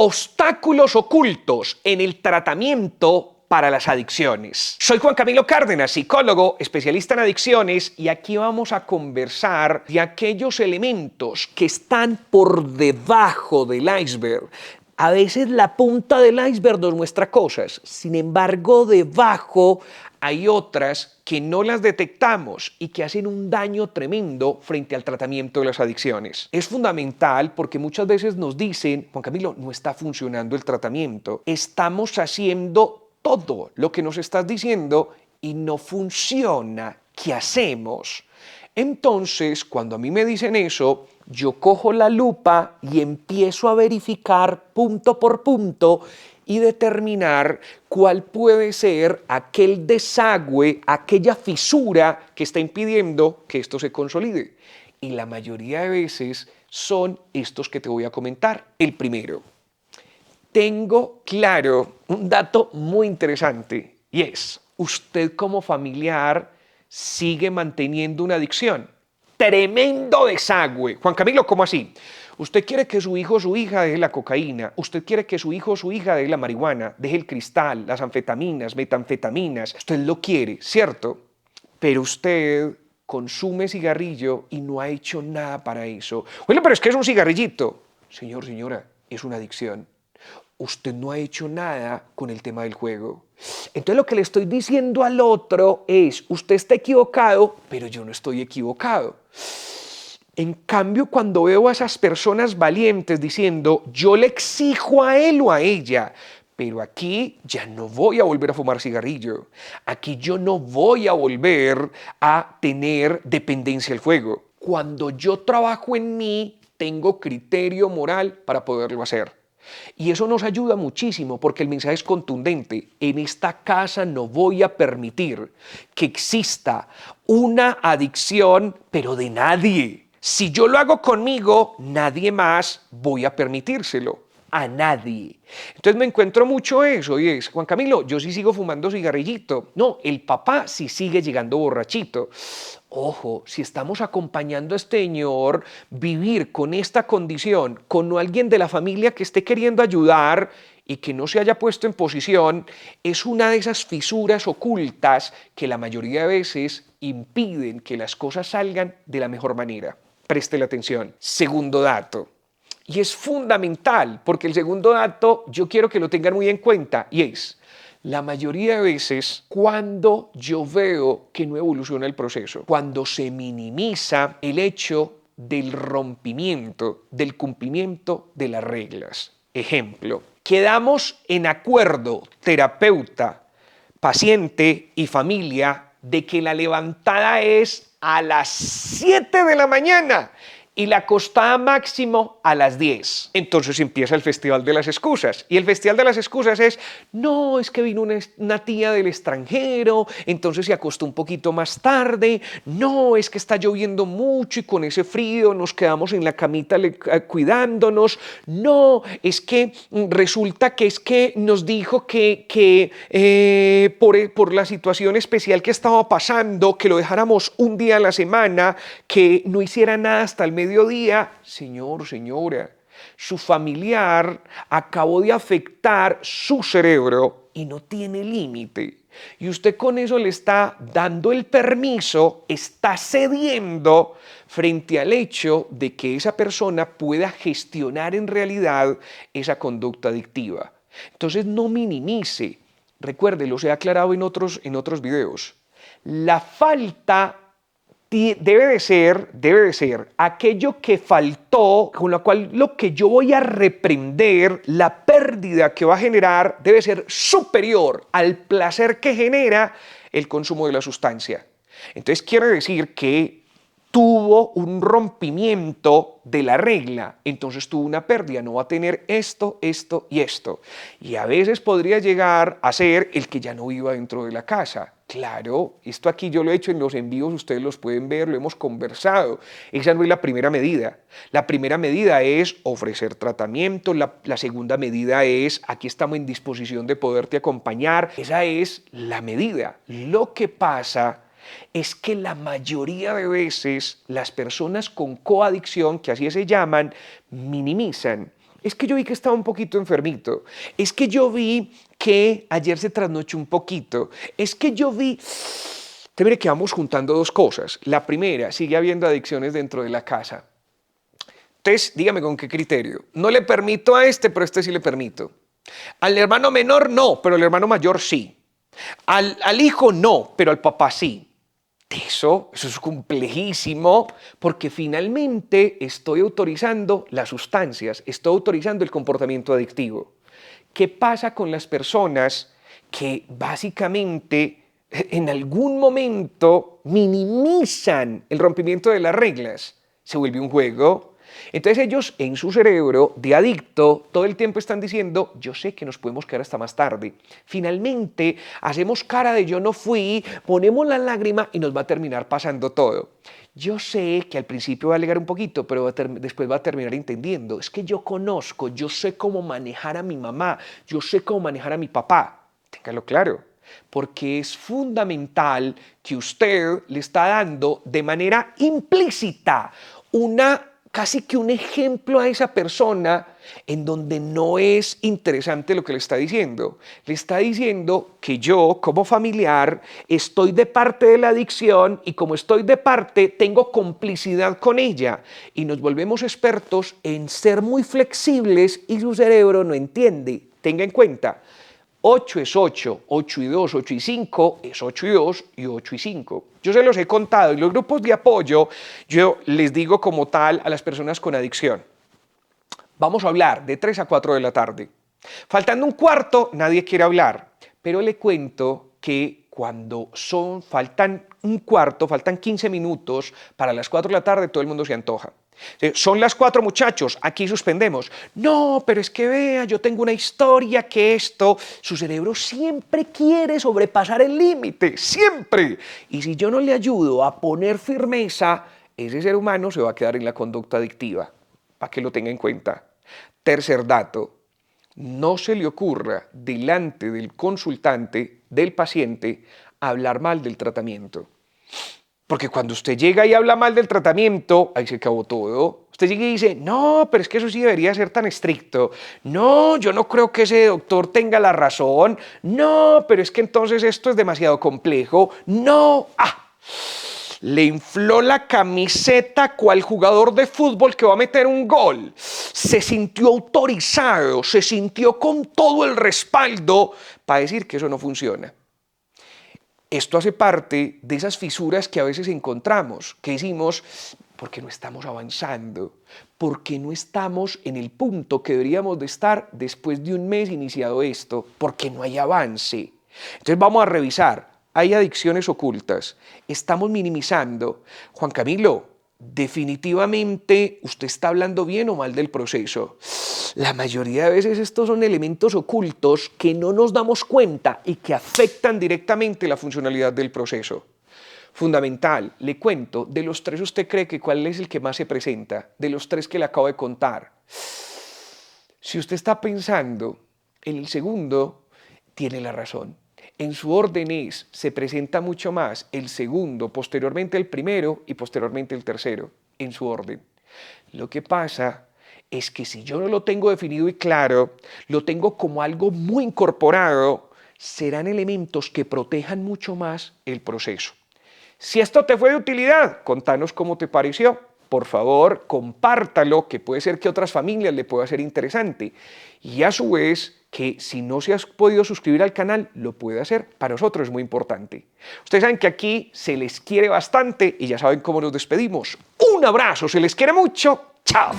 Obstáculos ocultos en el tratamiento para las adicciones. Soy Juan Camilo Cárdenas, psicólogo, especialista en adicciones, y aquí vamos a conversar de aquellos elementos que están por debajo del iceberg. A veces la punta del iceberg nos muestra cosas, sin embargo, debajo hay otras que no las detectamos y que hacen un daño tremendo frente al tratamiento de las adicciones. Es fundamental porque muchas veces nos dicen, Juan Camilo, no está funcionando el tratamiento. Estamos haciendo todo lo que nos estás diciendo y no funciona. ¿Qué hacemos? Entonces, cuando a mí me dicen eso, yo cojo la lupa y empiezo a verificar punto por punto y determinar cuál puede ser aquel desagüe, aquella fisura que está impidiendo que esto se consolide. Y la mayoría de veces son estos que te voy a comentar. El primero, tengo claro un dato muy interesante y es, usted como familiar sigue manteniendo una adicción. Tremendo desagüe. Juan Camilo, ¿cómo así? Usted quiere que su hijo o su hija deje la cocaína, usted quiere que su hijo o su hija deje la marihuana, deje el cristal, las anfetaminas, metanfetaminas, usted lo quiere, ¿cierto? Pero usted consume cigarrillo y no ha hecho nada para eso. Bueno, pero es que es un cigarrillito. Señor, señora, es una adicción. Usted no ha hecho nada con el tema del juego. Entonces lo que le estoy diciendo al otro es, usted está equivocado, pero yo no estoy equivocado. En cambio, cuando veo a esas personas valientes diciendo, yo le exijo a él o a ella, pero aquí ya no voy a volver a fumar cigarrillo, aquí yo no voy a volver a tener dependencia al juego. Cuando yo trabajo en mí, tengo criterio moral para poderlo hacer. Y eso nos ayuda muchísimo porque el mensaje es contundente. En esta casa no voy a permitir que exista una adicción, pero de nadie. Si yo lo hago conmigo, nadie más voy a permitírselo. A nadie. Entonces me encuentro mucho eso y es, Juan Camilo, yo sí sigo fumando cigarrillito. No, el papá sí sigue llegando borrachito. Ojo, si estamos acompañando a este señor vivir con esta condición, con alguien de la familia que esté queriendo ayudar y que no se haya puesto en posición, es una de esas fisuras ocultas que la mayoría de veces impiden que las cosas salgan de la mejor manera. Préstele atención. Segundo dato. Y es fundamental, porque el segundo dato yo quiero que lo tengan muy en cuenta, y es, la mayoría de veces cuando yo veo que no evoluciona el proceso, cuando se minimiza el hecho del rompimiento, del cumplimiento de las reglas. Ejemplo, quedamos en acuerdo, terapeuta, paciente y familia, de que la levantada es a las 7 de la mañana y la acostada máximo a las 10. Entonces empieza el Festival de las Excusas. Y el Festival de las Excusas es, no, es que vino una tía del extranjero, entonces se acostó un poquito más tarde, no, es que está lloviendo mucho y con ese frío nos quedamos en la camita cuidándonos, no, es que resulta que es que nos dijo que por la situación especial que estaba pasando, que lo dejáramos un día a la semana, que no hiciera nada hasta el mediodía. Señor, señora, su familiar acabó de afectar su cerebro y no tiene límite. Y usted con eso le está dando el permiso, está cediendo frente al hecho de que esa persona pueda gestionar en realidad esa conducta adictiva. Entonces no minimice. Recuerde, los he aclarado en otros videos. La falta debe de ser aquello que faltó, con lo cual lo que yo voy a reprender, la pérdida que va a generar, debe ser superior al placer que genera el consumo de la sustancia. Entonces quiere decir que tuvo un rompimiento de la regla, entonces tuvo una pérdida, no va a tener esto, esto y esto. Y a veces podría llegar a ser el que ya no viva dentro de la casa. Claro, esto aquí yo lo he hecho en los envíos, ustedes los pueden ver, lo hemos conversado. Esa no es la primera medida. La primera medida es ofrecer tratamiento, la segunda medida es, aquí estamos en disposición de poderte acompañar. Esa es la medida. Lo que pasa es que la mayoría de veces las personas con coadicción, que así se llaman, minimizan es que yo vi que estaba un poquito enfermito, es que yo vi que ayer se trasnochó un poquito, es que yo vi... Te mire que vamos juntando dos cosas. La primera, sigue habiendo adicciones dentro de la casa. Entonces, dígame con qué criterio. No le permito a este, pero a este sí le permito. Al hermano menor no, pero al hermano mayor sí. Al hijo no, pero al papá sí. Eso es complejísimo porque finalmente estoy autorizando las sustancias, estoy autorizando el comportamiento adictivo. ¿Qué pasa con las personas que básicamente en algún momento minimizan el rompimiento de las reglas? Se vuelve un juego. Entonces ellos en su cerebro de adicto todo el tiempo están diciendo, yo sé que nos podemos quedar hasta más tarde. Finalmente hacemos cara de yo no fui, ponemos la lágrima y nos va a terminar pasando todo. Yo sé que al principio va a alegar un poquito, pero después va a terminar entendiendo. Es que yo conozco, yo sé cómo manejar a mi mamá, yo sé cómo manejar a mi papá. Téngalo claro. Porque es fundamental que usted le está dando de manera implícita casi que un ejemplo a esa persona en donde no es interesante lo que le está diciendo. Le está diciendo que yo, como familiar, estoy de parte de la adicción y como estoy de parte, tengo complicidad con ella. Y nos volvemos expertos en ser muy flexibles y su cerebro no entiende. Tenga en cuenta, 8 es 8, 8 y 2, 8 y 5 es 8 y 2 y 8 y 5. Yo se los he contado y los grupos de apoyo, yo les digo como tal a las personas con adicción. Vamos a hablar de 3 a 4 de la tarde. Faltando un cuarto, nadie quiere hablar, pero le cuento que cuando faltan un cuarto, faltan 15 minutos para las 4 de la tarde, todo el mundo se antoja. Son las 4 muchachos, aquí suspendemos. No, pero es que vea, yo tengo una historia que esto, su cerebro siempre quiere sobrepasar el límite, siempre. Y si yo no le ayudo a poner firmeza, ese ser humano se va a quedar en la conducta adictiva, para que lo tenga en cuenta. Tercer dato, no se le ocurra delante del consultante, del paciente, hablar mal del tratamiento. Porque cuando usted llega y habla mal del tratamiento, ahí se acabó todo. Usted llega y dice, no, pero es que eso sí debería ser tan estricto. No, yo no creo que ese doctor tenga la razón. No, pero es que entonces esto es demasiado complejo. No, le infló la camiseta cual jugador de fútbol que va a meter un gol. Se sintió autorizado, se sintió con todo el respaldo para decir que eso no funciona. Esto hace parte de esas fisuras que a veces encontramos, que decimos, porque no estamos avanzando, porque no estamos en el punto que deberíamos de estar después de un mes iniciado esto, porque no hay avance. Entonces vamos a revisar, hay adicciones ocultas, estamos minimizando. Juan Camilo, definitivamente usted está hablando bien o mal del proceso. La mayoría de veces estos son elementos ocultos que no nos damos cuenta y que afectan directamente la funcionalidad del proceso. Fundamental, le cuento, de los 3 usted cree que cuál es el que más se presenta, de los 3 que le acabo de contar. Si usted está pensando en el segundo, tiene la razón. En su orden se presenta mucho más el segundo, posteriormente el primero y posteriormente el tercero, en su orden. Lo que pasa es que si yo no lo tengo definido y claro, lo tengo como algo muy incorporado, serán elementos que protejan mucho más el proceso. Si esto te fue de utilidad, contanos cómo te pareció. Por favor, compártalo, que puede ser que a otras familias le pueda ser interesante. Y a su vez, que si no se has podido suscribir al canal, lo puede hacer. Para nosotros es muy importante. Ustedes saben que aquí se les quiere bastante y ya saben cómo nos despedimos. Un abrazo, se les quiere mucho. ¡Chao!